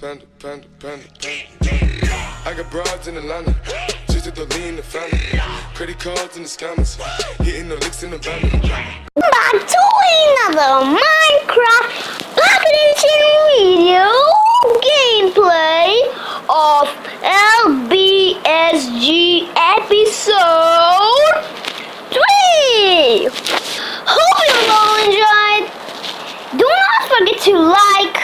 Panda, panda, panda, panda. I got broads in Atlanta, just to the lean the family. Credit cards in the scammers, hitting the licks in the van. Back to another Minecraft population video gameplay of LBSG episode 3. Hope you all enjoyed. Do not forget to like,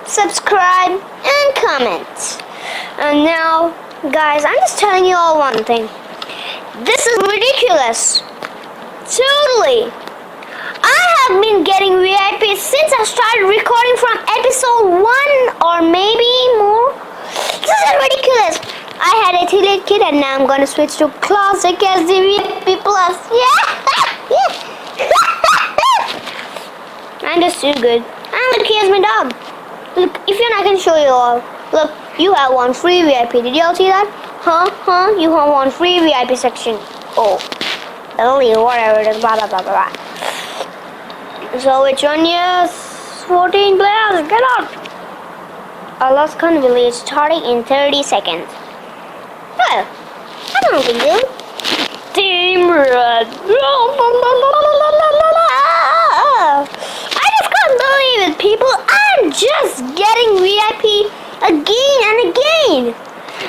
subscribe, and comment. And now, guys, I'm just telling you all one thing. This is ridiculous. Totally. I have been getting VIP since I started recording from episode 1 or maybe more. This is ridiculous. I had a elite kit and now I'm gonna switch to classic as the VIP plus. Yeah. I'm just too good. And look, here's my dog. Look, if you're not, I can show you all. Look, you have one free VIP. Did you all see that? Huh? You have one free VIP section. Oh. Whatever it is, blah blah blah blah. So which one? Yes, 14 players, get out! Alaskan village starting in 30 seconds. Well, I don't think so. Team Red. I just can't believe it, people. I'm just getting VIP again and again.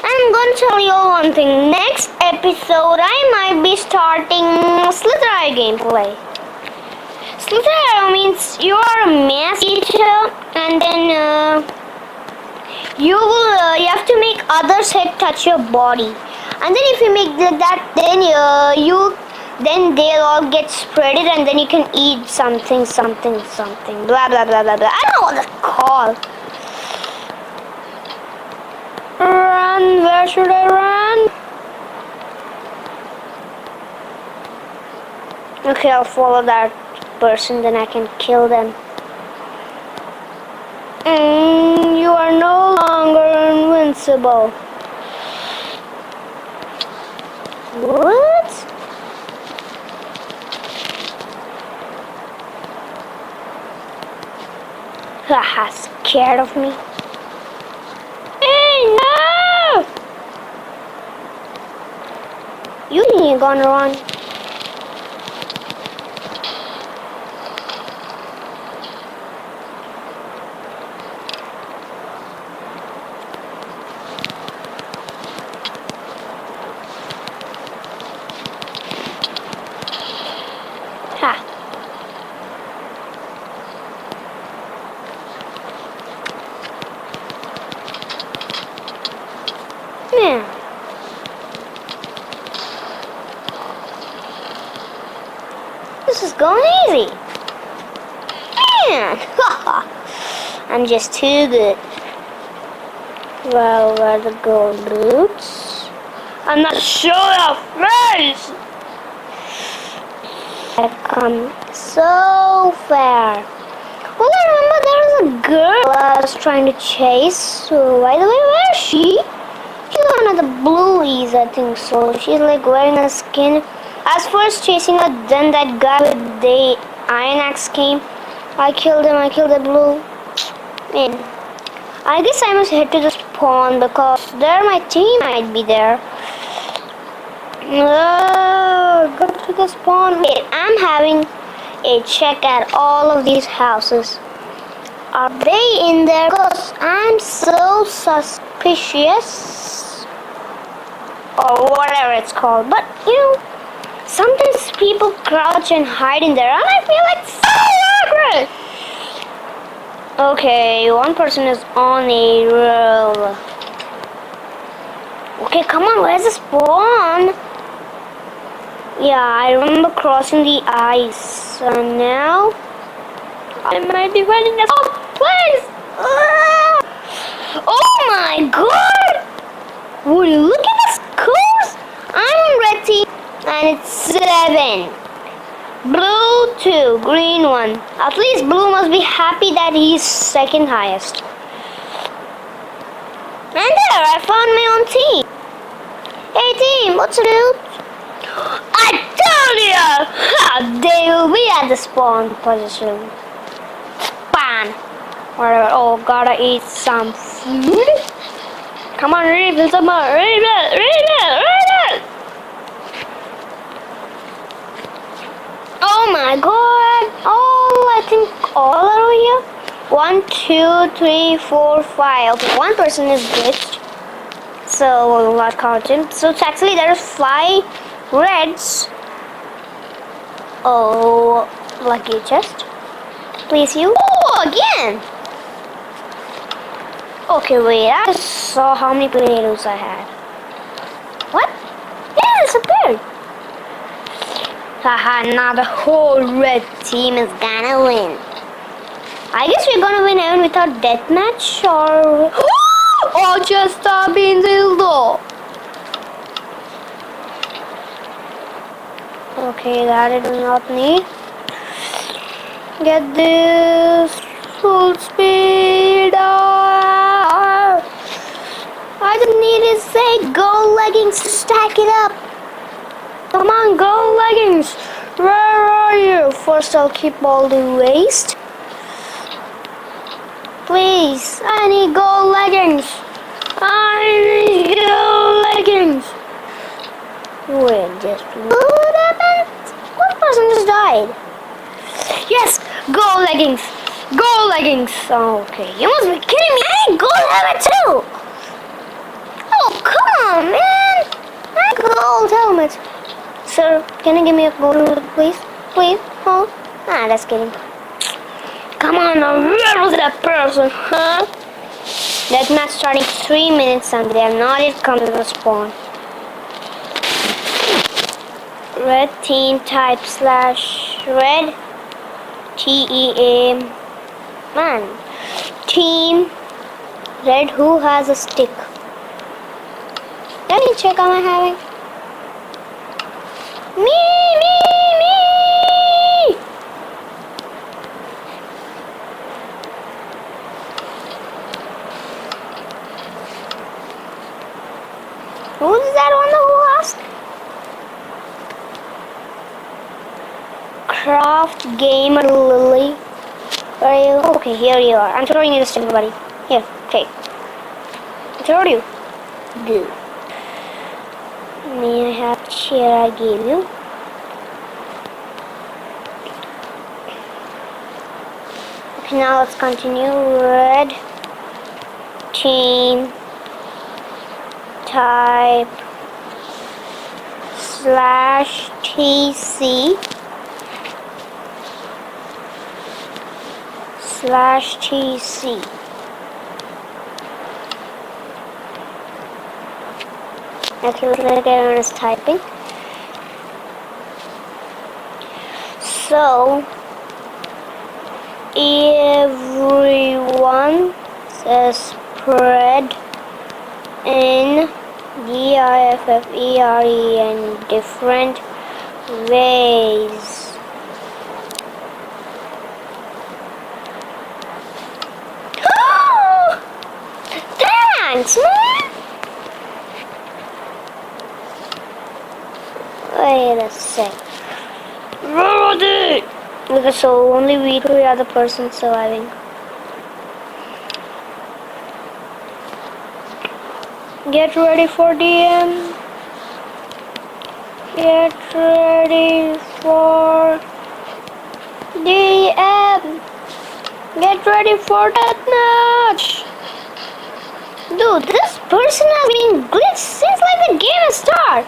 I'm going to tell you all one thing. Next episode, I might be starting Slither gameplay. Slither means you are a mass eater, and then you have to make others' head touch your body. And then if you make that, then then they'll all get spreaded, and then you can eat something. Blah blah blah blah blah. I don't know what it's called. Run, where should I run? Okay, I'll follow that person, then I can kill them. You are no longer invincible. What? Haha, scared of me? No! You think you're gonna run? Ha! Yeah. This is going easy. Man, I'm just too good. Well, where are the gold boots? I'm not sure of face. I've come so far. Well, I remember there was a girl I was trying to chase. So, by the way, where is she? She's one of the blueies, I think so. She's like wearing a skin. I was first chasing her, then that guy with the iron axe came. I killed him, I killed the blue. Man, I guess I must head to the spawn because there my team might be there. Oh, go to the spawn. Wait, I'm having a check at all of these houses. Are they in there? Because I'm so suspicious. Or whatever it's called. But, you know, sometimes people crouch and hide in there. And I feel like so awkward. Okay, one person is on a roll. Okay, come on, where's the spawn? Yeah, I remember crossing the ice. And now I might be finding the place. Oh my god! Would you look at the scores? I'm on red team and it's 7. Blue 2, green 1. At least blue must be happy that he's second highest. And there, I found my own team. Hey team, what's new? I told you! They will be at the spawn position. Spawn. Whatever. Oh, gotta eat some food. Come on, refill some more. Refill. Oh my god. I think all are over here. 1, 2, 3, 4, 5. Okay, one person is glitched. So we'll not count him. So actually there are 5 reds. Oh, lucky chest. Please you. Oh, again. Okay, wait. I just saw how many potatoes I had. What? Yeah, it's a bird. Haha, now the whole red team is gonna win. I guess we're gonna win even without deathmatch or... Oh, just being dildo. Okay, that I do not need. Get this full speed. I just need to say gold leggings to stack it up. Come on, gold leggings. Where are you? First, I'll keep all the waste. Please, I need gold leggings. I need gold leggings. Wait, just what happened? One person just died. Yes, gold leggings. Gold leggings. Oh, okay, you must be kidding me. I need gold helmet too. Oh, come on, man. I need gold helmet. Sir, can you give me a gold helmet, please? Please? Oh, that's kidding. Come on now, where was that person, huh? That match starting 3 minutes and they have not yet come to the spawn. Red team type /red TEA. Man, team red who has a stick. Let me check am I having. Me. Who's that one who asked? Craft Gamer Lily. Where are you? Okay, here you are. I'm throwing you this to everybody. Here, take. I throw you. Good. May I have the chair I gave you? Okay, now let's continue. Red team type /TC /TC. Okay, let's let everyone is typing. So everyone says spread in DIFFERE in different ways. Thanks, man! Wait a sec. Okay, so only we 3 are the persons surviving. Get ready for DM. Get ready for DM. Get ready for that match. Dude, this person has been glitched since like the game started.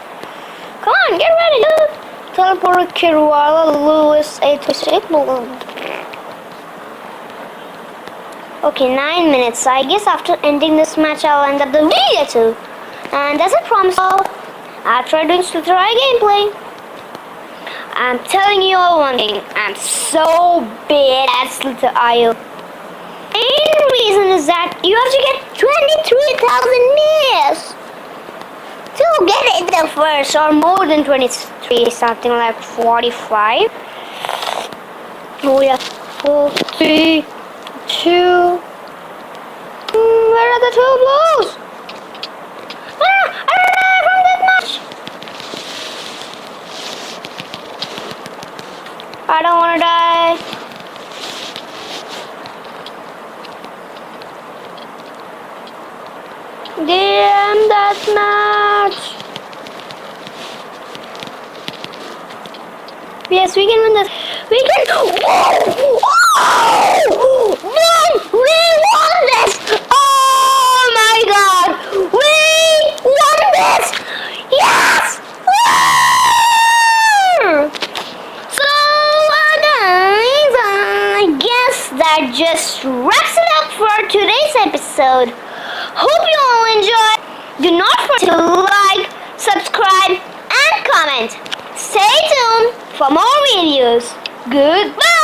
Come on, get ready, dude. Teleport Kirwala Lewis 826. Okay, 9 minutes. I guess after ending this match, I'll end up the video too. And as I promised, I'll try doing Slither-Eye gameplay. I'm telling you all one thing. I'm so bad at Slither-Eye. Main reason is that you have to get 23,000 meals to get it the first, or more than 23, something like 45. Oh yeah, 4, 3, 2. Where are the 2 blues? I don't die from that much. I don't want to die. Damn, that match. Yes, we can win this. We can. Oh! Boom! We won this! Oh my God! We won this! Yes! Woo! So, guys, I guess that just wraps it up for today's episode. Hope you all enjoyed. Do not forget to like, subscribe, and comment. Stay tuned for more videos. Goodbye!